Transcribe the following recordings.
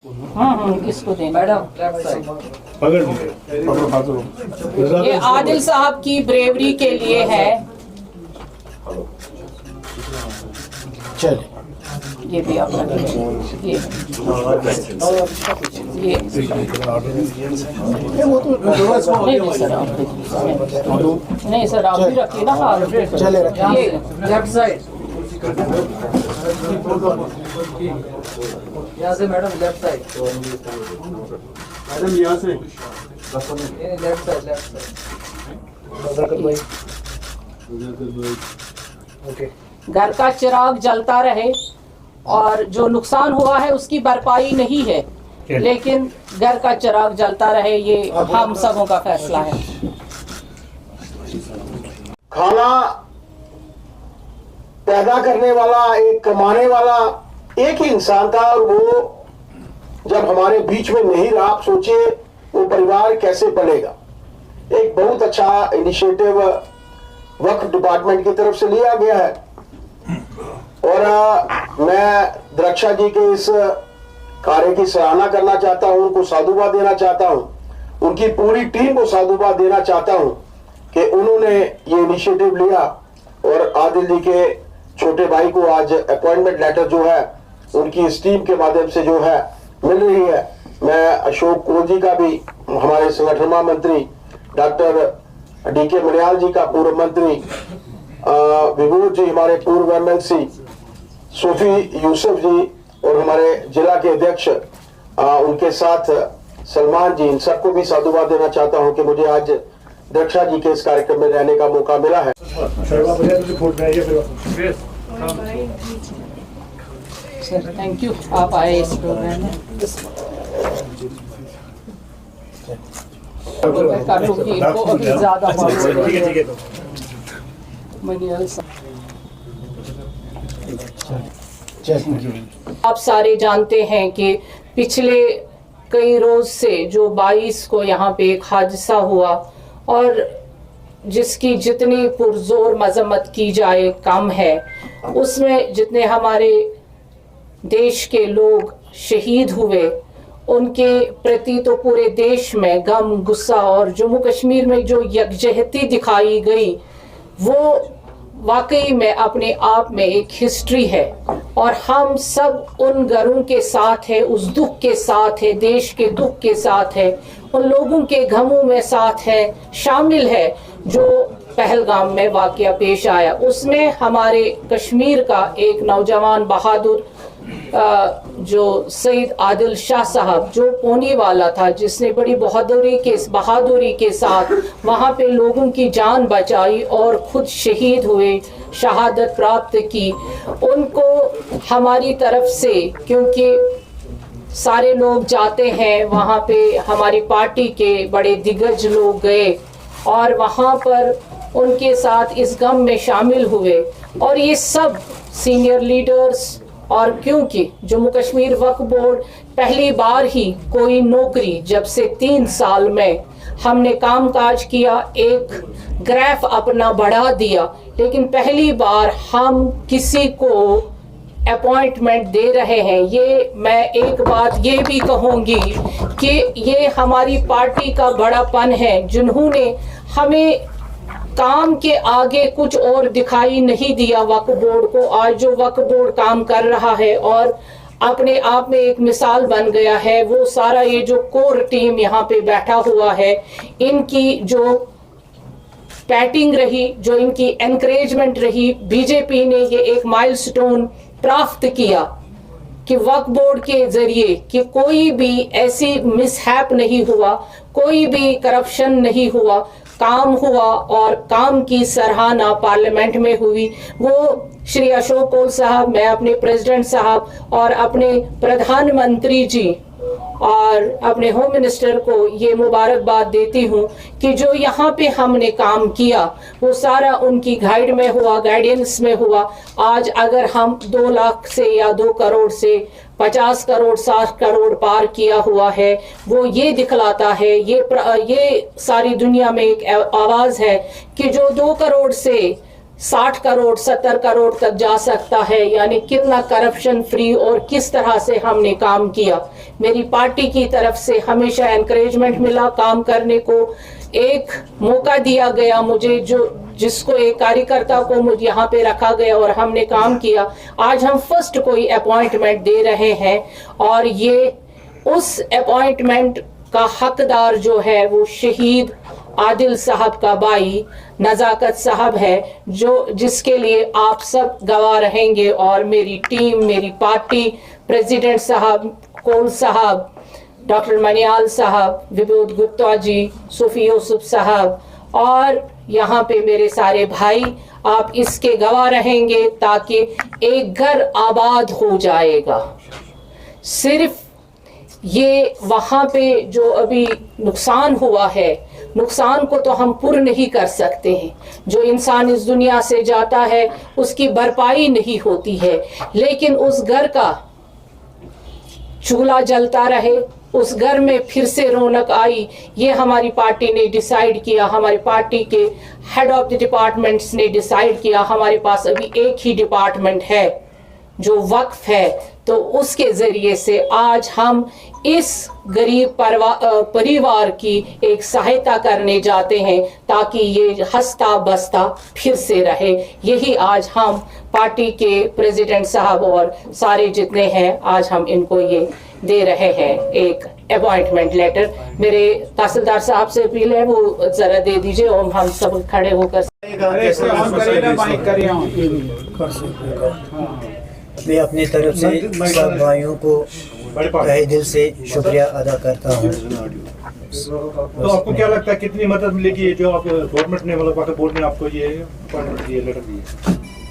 किसको देना मैडम? ये आदिल साहब की ब्रेवरी के लिए है। चल ये भी आप रखिए। ये वो तो नहीं सर आप नहीं सर आप भी रखिए ना हाथ। चले ये लेफ्ट साइड यहाँ से मैडम, लेफ्ट साइड मैडम यहाँ से लेफ्ट साइड ओके। घर का चिराग जलता रहे और जो नुकसान हुआ है उसकी भरपाई नहीं है, लेकिन घर का चिराग जलता रहे, ये हम सबों का फैसला है। खाना पैदा करने वाला, एक कमाने वाला एक ही इंसान था, और वो जब हमारे बीच में नहीं रहा, आप सोचिए वो परिवार कैसे पलेगा। एक बहुत अच्छा इनिशिएटिव वक्फ डिपार्टमेंट की तरफ से लिया गया है, और मैं द्रक्षा जी के इस कार्य की सराहना करना चाहता हूं, उनको साधुवाद देना चाहता हूं, उनकी पूरी टीम को साधुवाद देना चाहता हूं कि उन्होंने ये इनिशिएटिव लिया और आदिल जी के छोटे भाई को आज अपॉइंटमेंट लेटर जो है उनकी इस टीम के माध्यम से जो है मिल रही है। मैं अशोक कोल जी का भी, हमारे संगठन महामंत्री डॉक्टर डीके मनियाल जी का, पूर्व मंत्री विभूत जी, हमारे पूर्व एमएलसी सूफी यूसुफ जी, और हमारे जिला के अध्यक्ष उनके साथ सलमान जी, इन सबको भी साधुवाद देना चाहता हूं कि मुझे आज दक्षा जी के इस कार्यक्रम में रहने का मौका मिला है। सर थैंक यू, आप आए इस प्रोग्राम में। कर लूँगी इनको अभी ज़्यादा आप सारे जानते हैं कि पिछले कई रोज से जो 22 को यहाँ पे एक हादसा हुआ, और जिसकी जितनी पुरजोर मजम्मत की जाए कम है। उसमें जितने हमारे देश के लोग शहीद हुए, उनके प्रति तो पूरे देश में गम, गुस्सा, और जम्मू कश्मीर में जो यकजहती दिखाई गई वो वाकई में अपने आप में एक हिस्ट्री है। और हम सब उन घरों के साथ है, उस दुख के साथ है, देश के दुख के साथ है, उन लोगों के गमों में साथ है, शामिल है जो पहलगाम में वाकया पेश आया। उसमें हमारे कश्मीर का एक नौजवान बहादुर जो सईद आदिल शाह साहब, जो पोनी वाला था, जिसने बड़ी बहादुरी के साथ वहाँ पे लोगों की जान बचाई और खुद शहीद हुए, शहादत प्राप्त की, उनको हमारी तरफ से, क्योंकि सारे लोग जाते हैं वहाँ पे, हमारी पार्टी के बड़े दिग्गज लोग गए और वहाँ पर उनके साथ इस गम में शामिल हुए, और ये सब सीनियर लीडर्स। और क्योंकि जम्मू कश्मीर वक्फ बोर्ड पहली बार ही कोई नौकरी, जब से 3 साल में हमने कामकाज किया, एक ग्राफ अपना बढ़ा दिया, लेकिन पहली बार हम किसी को अपॉइंटमेंट दे रहे हैं। ये मैं एक बात ये भी कहूँगी कि ये हमारी पार्टी का बड़ापन है, जिन्होंने हमें काम के आगे कुछ और दिखाई नहीं दिया वक्फ बोर्ड को। आज जो वक्फ बोर्ड काम कर रहा है और अपने आप में एक मिसाल बन गया है, वो सारा ये जो कोर टीम यहाँ पे बैठा हुआ है, इनकी जो पैटिंग रही, जो इनकी एनकरेजमेंट रही, बीजेपी ने ये एक माइलस्टोन प्राप्त किया कि वक्फ बोर्ड के जरिए कि कोई भी ऐसी मिसहैप नहीं हुआ, कोई भी करप्शन नहीं हुआ, काम हुआ, और काम की सराहना पार्लियामेंट में हुई। वो श्री अशोक कोल साहब, मैं अपने प्रेसिडेंट साहब और अपने प्रधानमंत्री जी और अपने होम मिनिस्टर को ये मुबारकबाद देती हूँ कि जो यहाँ पे हमने काम किया वो सारा उनकी गाइड में हुआ, गाइडेंस में हुआ। आज अगर हम 2 लाख से या 2 करोड़ से 50 करोड़ 60 करोड़ पार किया हुआ है, वो ये दिखलाता है, ये सारी दुनिया में एक आवाज है कि जो 2 करोड़ से 60 करोड़ 70 करोड़ तक जा सकता है। यानी कितना करप्शन फ्री और किस तरह से हमने काम किया। मेरी पार्टी की तरफ से हमेशा एनकरेजमेंट मिला काम करने को, एक मौका दिया गया मुझे जिसको एक कार्यकर्ता को मुझे यहाँ पे रखा गया और हमने काम किया। आज हम फर्स्ट कोई अपॉइंटमेंट दे रहे हैं और ये उस अपॉइंटमेंट का हकदार जो है वो शहीद आदिल साहब का भाई नजाकत साहब है, जिसके लिए आप सब गवाह रहेंगे। और मेरी टीम, मेरी पार्टी, प्रेसिडेंट साहब, कोल साहब, डॉक्टर मनियाल साहब, विभूत गुप्ता जी, सूफी यूसुफ साहब और यहाँ पे मेरे सारे भाई, आप इसके गवाह रहेंगे ताकि एक घर आबाद हो जाएगा। सिर्फ ये वहाँ पे जो अभी नुकसान हुआ है, नुकसान को तो हम पूर्ण नहीं कर सकते हैं। जो इंसान इस दुनिया से जाता है उसकी भरपाई नहीं होती है, लेकिन उस घर का चूल्हा जलता रहे, उस घर में फिर से रौनक आई, ये हमारी पार्टी ने डिसाइड किया। हमारी पार्टी के हेड ऑफ द डिपार्टमेंट्स ने डिसाइड किया। हमारे पास अभी एक ही डिपार्टमेंट है जो वक्फ है, तो उसके जरिए से आज हम इस गरीब परिवार की एक सहायता करने जाते हैं ताकि ये हंसता बसता फिर से रहे। यही आज हम पार्टी के प्रेसिडेंट साहब और सारे जितने हैं, आज हम इनको ये दे रहे हैं एक अपॉइंटमेंट लेटर। मेरे तहसीलदार साहब से अपील है वो जरा दे दीजिए और हम सब खड़े होकर। मैं अपनी तरफ से सब भाइयों को तहे दिल से शुक्रिया अदा करता हूँ। तो आपको क्या लगता है कितनी मदद मिलेगी जो आप गवर्नमेंट ने मतलब बोर्ड ने आपको ये अपॉइंटमेंट दिए, लेटर दिए?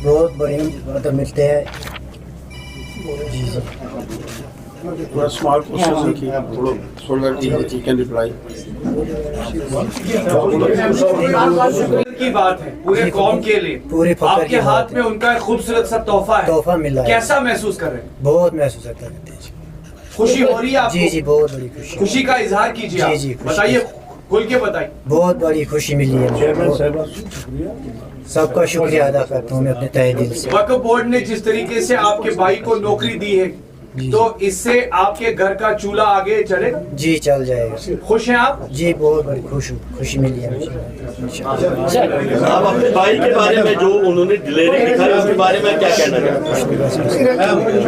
बहुत बड़ी मदद मिलते हैं जी सर। थोड़ा small question so that he can reply। की बात है पूरे कौम के लिए, पूरे आपके हाथ में उनका एक खूबसूरत सा तोहफा है, तोहफा मिला है। कैसा महसूस कर रहे हैं? बहुत महसूस करते हैं। खुशी हो रही है आपको? जी जी बहुत बड़ी खुशी। खुशी का इजहार कीजिए आप। जी, खुशी। बताइए, खुल के बताइए। बहुत बड़ी खुशी मिली है। सबका शुक्रिया अदा करता हूँ मैं अपने तहे दिल से। वक्फ बोर्ड ने जिस तरीके से आपके भाई को नौकरी दी है, तो इससे आपके घर का चूल्हा आगे चलेगा? जी चल जाएगा। खुश हैं आप? जी बहुत बड़ी खुशी मिली है मुझे। आप अपने भाई के बारे में जो उन्होंने दिलेरी दिखाई उसके बारे में क्या कहना चाहते हैं?